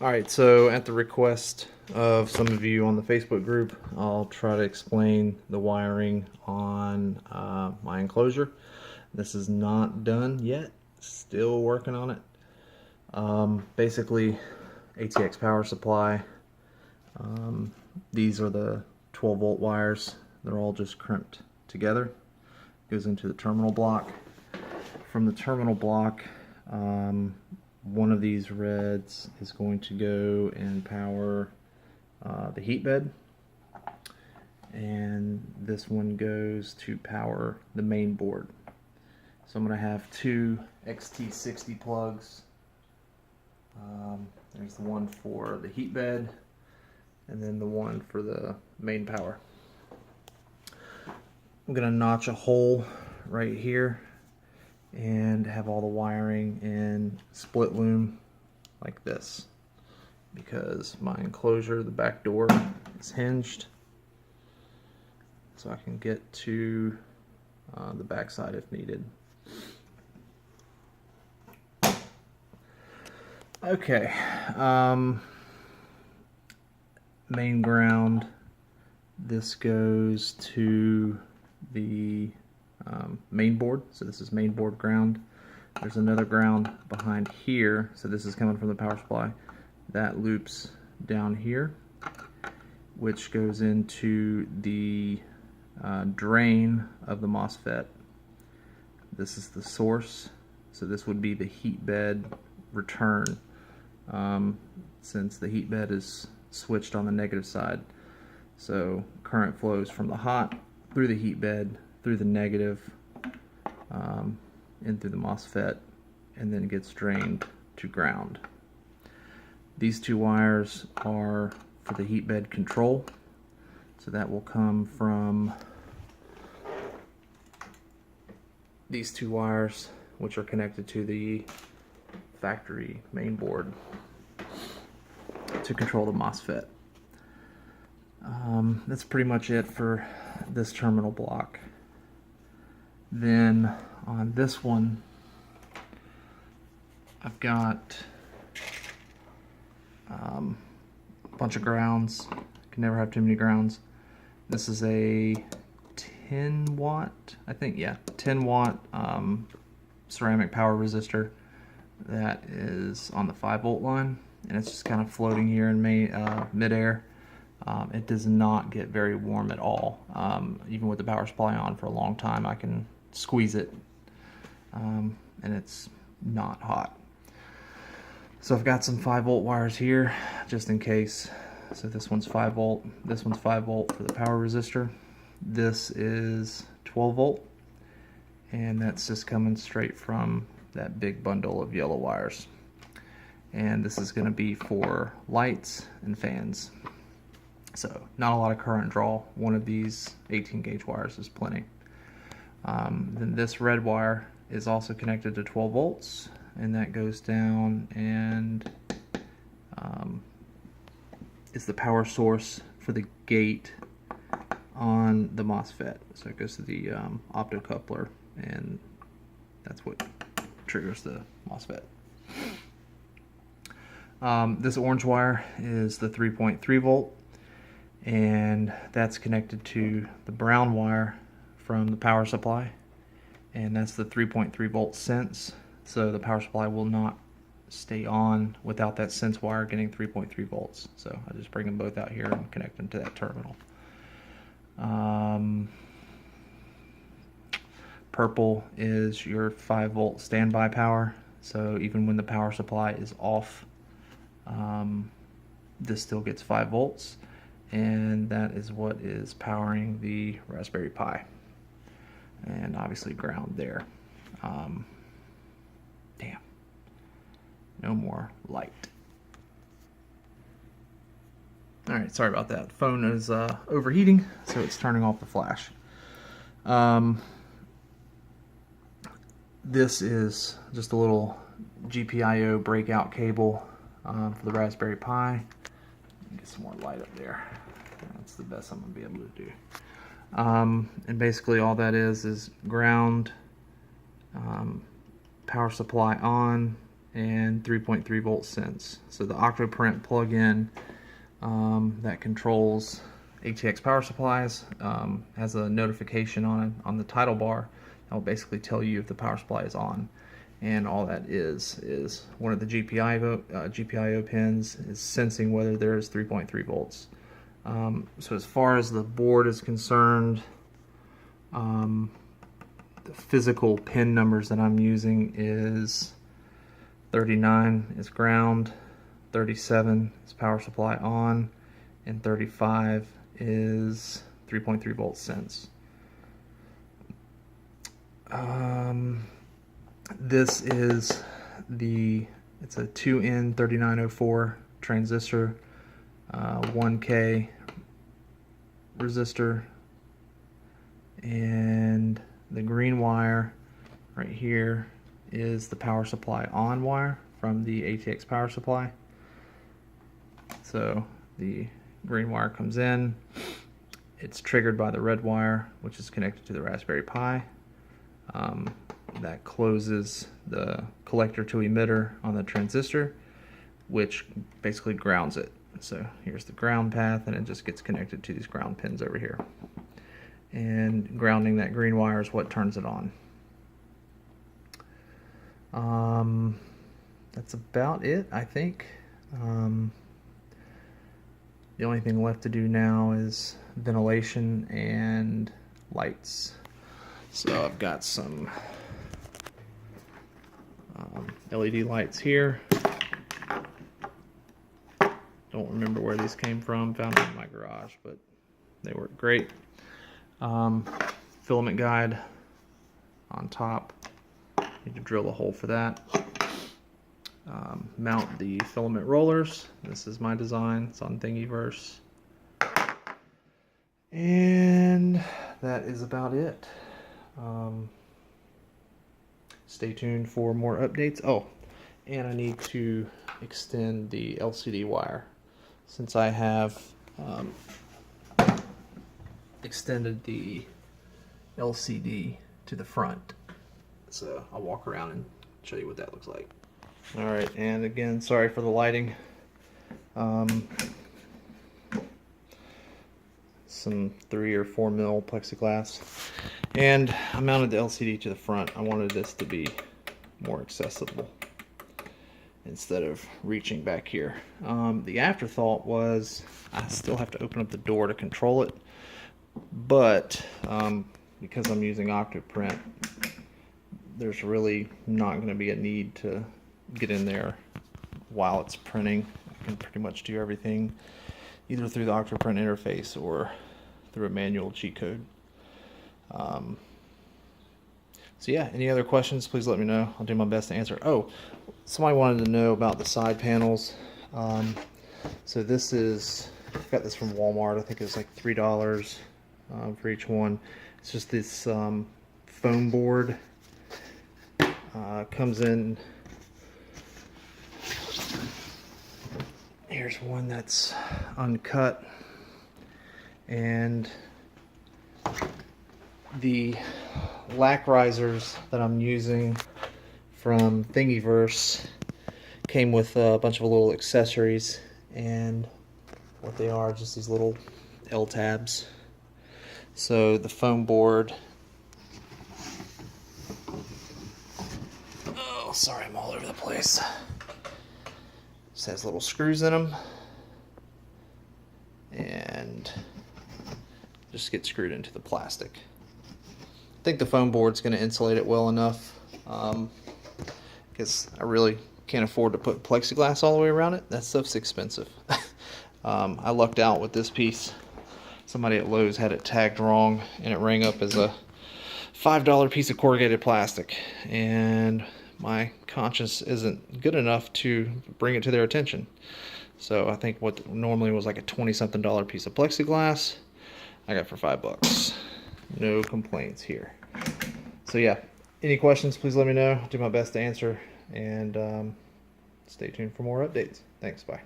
Alright, so at the request of some of you on the Facebook group, I'll try to explain the wiring on my enclosure. This is not done yet, still working on it. Basically, ATX power supply. These are the 12 volt wires. They're all just crimped together. Goes into the terminal block. From the terminal block, one of these reds is going to go and power the heat bed, and this one goes to power the main board. So I'm going to have two XT60 plugs. There's the one for the heat bed and then the one for the main power. I'm going to notch a hole right here and have all the wiring in split loom like this, because my enclosure, the back door, is hinged, so I can get to the back side if needed. Okay, main ground, this goes to the main board, so this is main board ground. There's another ground behind here, so this is coming from the power supply. That loops down here, which goes into the drain of the MOSFET. This is the source, so this would be the heat bed return, since the heat bed is switched on the negative side. So current flows from the hot through the heat bed, through the negative, in through the MOSFET, and then gets drained to ground. These two wires are for the heat bed control, so that will come from these two wires, which are connected to the factory main board to control the MOSFET. That's pretty much it for this terminal block. Then on this one, I've got a bunch of grounds. Can never have too many grounds. This is a 10 watt, I think, yeah, 10 watt ceramic power resistor that is on the 5 volt line, and it's just kind of floating here in mid-air. It does not get very warm at all. Even with the power supply on for a long time, I can squeeze it, and it's not hot. So I've got some 5 volt wires here, just in case. So this one's 5 volt, this one's 5 volt for the power resistor. This is 12 volt, and that's just coming straight from that big bundle of yellow wires. And this is going to be for lights and fans. So not a lot of current draw. One of these 18 gauge wires is plenty. Then this red wire is also connected to 12 volts, and that goes down and is the power source for the gate on the MOSFET. So it goes to the optocoupler, and that's what triggers the MOSFET. This orange wire is the 3.3 volt, and that's connected to the brown wire from the power supply, and that's the 3.3 volt sense. So the power supply will not stay on without that sense wire getting 3.3 volts. So I just bring them both out here and connect them to that terminal. Purple is your 5 volt standby power, so even when the power supply is off, this still gets 5 volts, and that is what is powering the Raspberry Pi, and obviously ground there. Damn, no more light. Alright, sorry about that. The phone is overheating, so it's turning off the flash. This is just a little GPIO breakout cable for the Raspberry Pi. Get some more light up there. That's the best I'm going to be able to do. And basically all that is ground, power supply on, and 3.3 volt sense. So the Octoprint plug-in that controls ATX power supplies has a notification on the title bar that will basically tell you if the power supply is on. And all that is one of the GPIO pins is sensing whether there is 3.3 volts. So as far as the board is concerned, the physical pin numbers that I'm using is 39 is ground, 37 is power supply on, and 35 is 3.3 volt sense. This is it's a 2N3904 transistor, 1K resistor, and the green wire right here is the power supply on wire from the ATX power supply. So the green wire comes in, it's triggered by the red wire, which is connected to the Raspberry Pi. That closes the collector to emitter on the transistor, which basically grounds it. So here's the ground path, and it just gets connected to these ground pins over here. And grounding that green wire is what turns it on. That's about it, I think. The only thing left to do now is ventilation and lights. So I've got some LED lights here. Don't remember where these came from, found them in my garage, but they work great. Filament guide on top, need to drill a hole for that. Mount the filament rollers. This is my design, it's on Thingiverse. And that is about it. Stay tuned for more updates. Oh, and I need to extend the LCD wire since I have extended the LCD to the front. So I'll walk around and show you what that looks like. Alright, and again, sorry for the lighting. Some 3 or 4 mil plexiglass, and I mounted the LCD to the front. I wanted this to be more accessible instead of reaching back here. The afterthought was I still have to open up the door to control it, but because I'm using Octoprint, there's really not going to be a need to get in there while it's printing. I can pretty much do everything either through the Octoprint interface or through a manual G-code. So yeah, any other questions, please let me know. I'll do my best to answer. Oh, somebody wanted to know about the side panels. So this is, I got this from Walmart. I think it was like $3 for each one. It's just this foam board. Comes in, here's one that's uncut, and the lac risers that I'm using from Thingiverse came with a bunch of little accessories, and what they are just these little L tabs. So the foam board, oh sorry, I'm all over the place, just has little screws in them and just get screwed into the plastic. I think the foam board's going to insulate it well enough, because I really can't afford to put plexiglass all the way around it. That stuff's expensive. I lucked out with this piece. Somebody at Lowe's had it tagged wrong and it rang up as a $5 piece of corrugated plastic, and my conscience isn't good enough to bring it to their attention. So I think what normally was like a $20-something piece of plexiglass, I got for $5. No complaints here. So yeah, any questions, please let me know. I'll do my best to answer, and stay tuned for more updates. Thanks, bye.